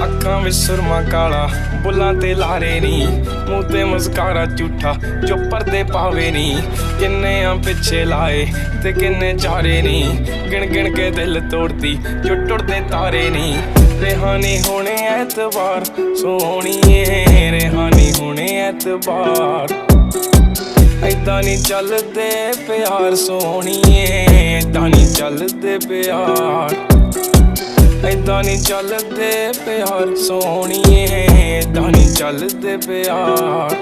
ਅੱਖਾਂ ਵਿੱਚ ਸੁਰਮਾ ਕਾਲਾ, ਬੁੱਲਾਂ ਤੇ ਲਾਰੇ ਨੀ, ਮੂੰਹ ਤੇ ਮੁਸਕਾਰਾ ਝੂਠਾ ਜੋ ਪਰਦੇ ਪਾਵੇ ਨੀ। ਕਿੰਨੇ ਆ ਪਿੱਛੇ ਲਾਏ ਤੇ ਕਿੰਨੇ ਚਾਰੇ ਨੀ, ਗਿਣ ਗਿਣ ਕੇ ਦਿਲ ਤੋੜਦੀ ਜੋ ਟੁੱਟਦੇ ਤਾਰੇ ਨੀ। ਰਿਹਾਨੀ ਹੋਣੇ ਐਤਵਾਰ ਸੋਹਣੀਏ, ਰਿਹਾਨੀ ਹੋਣੇ ਐਤਵਾਰ। ਏਦਾਂ ਨੀ ਚੱਲਦੇ ਪਿਆਰ ਸੋਹਣੀਏ, ਏਦਾਂ ਨੀ ਚੱਲਦੇ ਪਿਆਰ। ਏਦਾਂ ਨੀ ਚੱਲਦੇ ਪਿਆਰ ਸੋਹਣੀਏ, ਏਦਾਂ ਨੀ ਚੱਲਦੇ ਪਿਆਰ।